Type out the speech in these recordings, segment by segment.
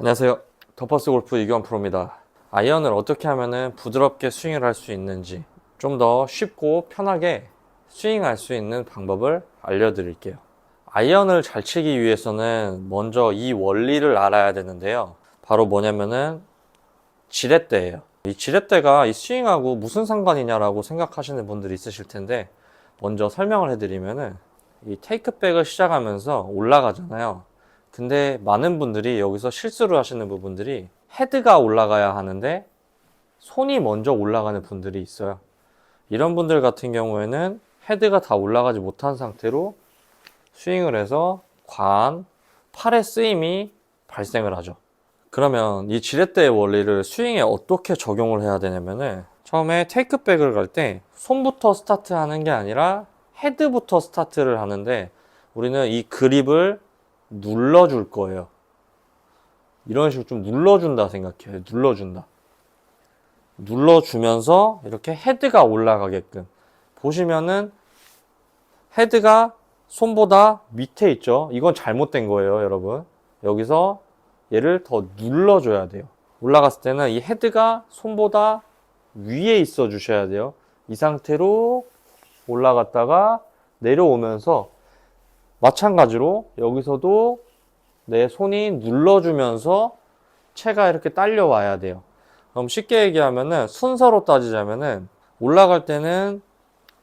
안녕하세요. 더퍼스 골프 이규환 프로입니다. 아이언을 어떻게 하면 부드럽게 스윙을 할 수 있는지 좀 더 쉽고 편하게 스윙할 수 있는 방법을 알려드릴게요. 아이언을 잘 치기 위해서는 먼저 이 원리를 알아야 되는데요. 바로 뭐냐면은 지렛대예요. 이 지렛대가 이 스윙하고 무슨 상관이냐라고 생각하시는 분들이 있으실 텐데, 먼저 설명을 해드리면은 이 테이크백을 시작하면서 올라가잖아요. 근데 많은 분들이 여기서 실수를 하시는 부분들이 헤드가 올라가야 하는데 손이 먼저 올라가는 분들이 있어요. 이런 분들 같은 경우에는 헤드가 다 올라가지 못한 상태로 스윙을 해서 과한 팔의 쓰임이 발생을 하죠. 그러면 이 지렛대의 원리를 스윙에 어떻게 적용을 해야 되냐면은, 처음에 테이크백을 갈 때 손부터 스타트하는 게 아니라 헤드부터 스타트를 하는데, 우리는 이 그립을 눌러줄 거예요. 이런 식으로 좀 눌러준다 생각해요. 눌러주면서 이렇게 헤드가 올라가게끔. 보시면은 헤드가 손보다 밑에 있죠. 이건 잘못된 거예요, 여러분. 여기서 얘를 더 눌러줘야 돼요. 올라갔을 때는 이 헤드가 손보다 위에 있어 주셔야 돼요. 이 상태로 올라갔다가 내려오면서, 마찬가지로 여기서도 내 손이 눌러주면서 채가 이렇게 딸려와야 돼요. 그럼 쉽게 얘기하면은, 순서로 따지자면은, 올라갈 때는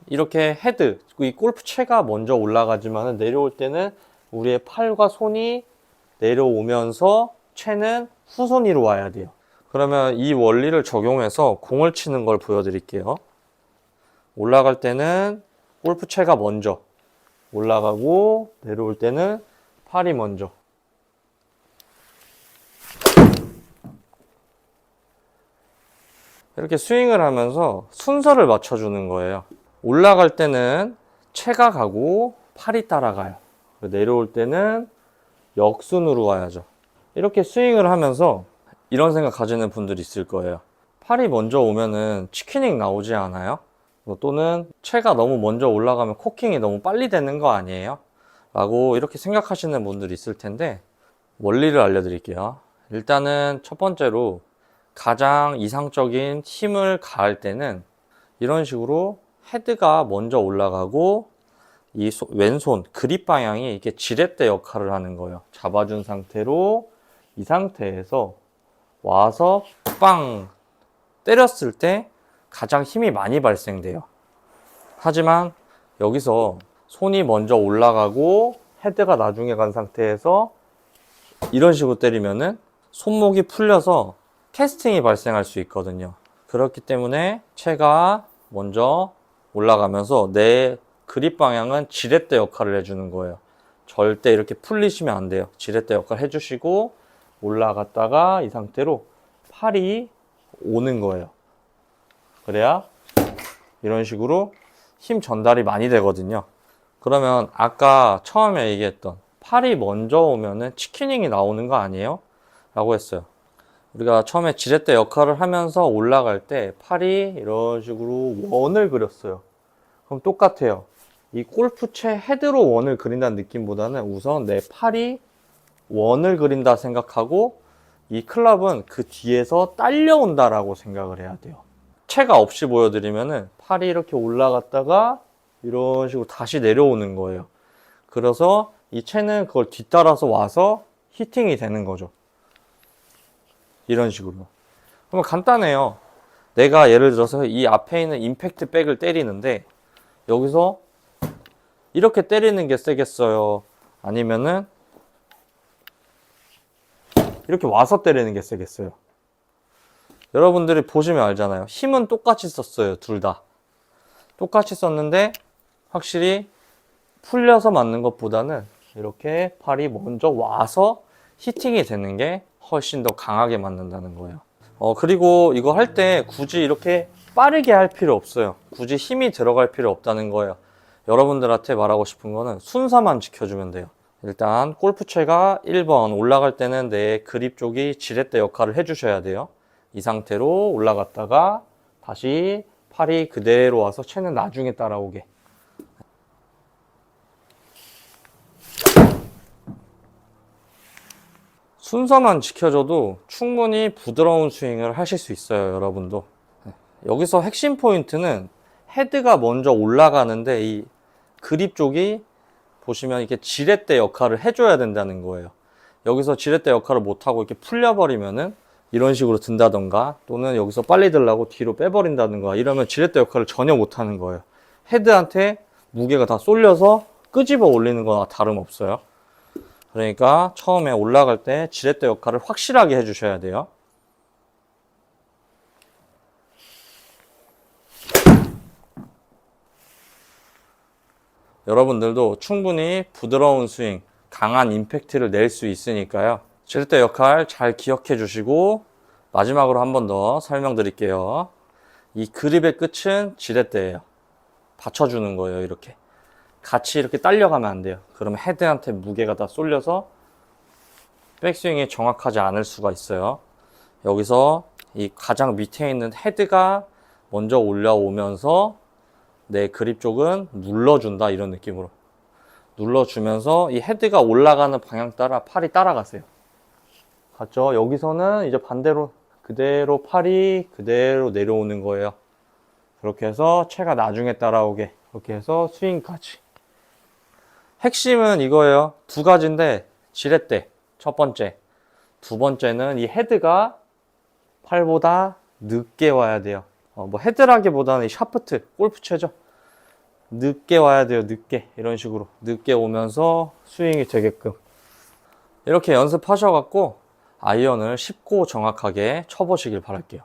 이렇게 헤드, 이 골프 채가 먼저 올라가지만 내려올 때는 우리의 팔과 손이 내려오면서 채는 후손위로 와야 돼요. 그러면 이 원리를 적용해서 공을 치는 걸 보여드릴게요. 올라갈 때는 골프채가 먼저 올라가고, 내려올 때는 팔이 먼저. 이렇게 스윙을 하면서 순서를 맞춰주는 거예요. 올라갈 때는 채가 가고 팔이 따라가요. 내려올 때는 역순으로 와야죠. 이렇게 스윙을 하면서 이런 생각 가지는 분들이 있을 거예요. 팔이 먼저 오면은 치키닝 나오지 않아요? 또는 채가 너무 먼저 올라가면 코킹이 너무 빨리 되는 거 아니에요? 라고 이렇게 생각하시는 분들이 있을 텐데, 원리를 알려드릴게요. 일단은 첫 번째로 가장 이상적인 힘을 가할 때는 이런 식으로 헤드가 먼저 올라가고, 이 왼손 그립 방향이 이렇게 지렛대 역할을 하는 거예요. 잡아준 상태로 이 상태에서 와서 빵 때렸을 때 가장 힘이 많이 발생돼요. 하지만 여기서 손이 먼저 올라가고 헤드가 나중에 간 상태에서 이런 식으로 때리면은 손목이 풀려서 캐스팅이 발생할 수 있거든요. 그렇기 때문에 채가 먼저 올라가면서 내 그립 방향은 지렛대 역할을 해주는 거예요. 절대 이렇게 풀리시면 안 돼요. 지렛대 역할 해주시고 올라갔다가 이 상태로 팔이 오는 거예요. 그래야 이런 식으로 힘 전달이 많이 되거든요. 그러면 아까 처음에 얘기했던 팔이 먼저 오면은 치키닝이 나오는 거 아니에요? 라고 했어요. 우리가 처음에 지렛대 역할을 하면서 올라갈 때 팔이 이런 식으로 원을 그렸어요. 그럼 똑같아요. 이 골프채 헤드로 원을 그린다는 느낌보다는 우선 내 팔이 원을 그린다 생각하고, 이 클럽은 그 뒤에서 딸려온다라고 생각을 해야 돼요. 채가 없이 보여드리면은 팔이 이렇게 올라갔다가 이런 식으로 다시 내려오는 거예요. 그래서 이 채는 그걸 뒤따라서 와서 히팅이 되는 거죠. 이런 식으로. 그러면 간단해요. 내가 예를 들어서 이 앞에 있는 임팩트 백을 때리는데, 여기서 이렇게 때리는 게 세겠어요? 아니면은 이렇게 와서 때리는 게 세겠어요? 여러분들이 보시면 알잖아요. 힘은 똑같이 썼어요. 둘 다. 똑같이 썼는데 확실히 풀려서 맞는 것보다는 이렇게 팔이 먼저 와서 히팅이 되는 게 훨씬 더 강하게 맞는다는 거예요. 그리고 이거 할 때 굳이 이렇게 빠르게 할 필요 없어요. 굳이 힘이 들어갈 필요 없다는 거예요. 여러분들한테 말하고 싶은 거는 순서만 지켜주면 돼요. 일단 골프채가 1번 올라갈 때는 내 그립 쪽이 지렛대 역할을 해주셔야 돼요. 이 상태로 올라갔다가 다시 팔이 그대로 와서 채는 나중에 따라오게. 순서만 지켜줘도 충분히 부드러운 스윙을 하실 수 있어요, 여러분도. 여기서 핵심 포인트는 헤드가 먼저 올라가는데 이 그립 쪽이 보시면 이렇게 지렛대 역할을 해줘야 된다는 거예요. 여기서 지렛대 역할을 못하고 이렇게 풀려버리면은 이런 식으로 든다던가 또는 여기서 빨리 들라고 뒤로 빼버린다든가 이러면 지렛대 역할을 전혀 못하는 거예요. 헤드한테 무게가 다 쏠려서 끄집어 올리는 거나 다름없어요. 그러니까 처음에 올라갈 때 지렛대 역할을 확실하게 해주셔야 돼요. 여러분들도 충분히 부드러운 스윙, 강한 임팩트를 낼 수 있으니까요. 지렛대 역할 잘 기억해 주시고 마지막으로 한 번 더 설명드릴게요. 이 그립의 끝은 지렛대예요. 받쳐주는 거예요, 이렇게. 같이 이렇게 딸려가면 안 돼요. 그러면 헤드한테 무게가 다 쏠려서 백스윙이 정확하지 않을 수가 있어요. 여기서 이 가장 밑에 있는 헤드가 먼저 올라오면서 내 그립 쪽은 눌러준다, 이런 느낌으로. 눌러주면서 이 헤드가 올라가는 방향 따라 팔이 따라가세요. 갔죠? 여기서는 이제 반대로 그대로 팔이 그대로 내려오는 거예요. 그렇게 해서 채가 나중에 따라오게. 그렇게 해서 스윙까지. 핵심은 이거예요. 두 가지인데 지렛대 첫 번째, 두 번째는 이 헤드가 팔보다 늦게 와야 돼요. 뭐 헤드라기보다는 이 샤프트, 골프채죠. 늦게 와야 돼요. 늦게. 이런 식으로 늦게 오면서 스윙이 되게끔. 이렇게 연습하셔갖고 아이언을 쉽고 정확하게 쳐보시길 바랄게요.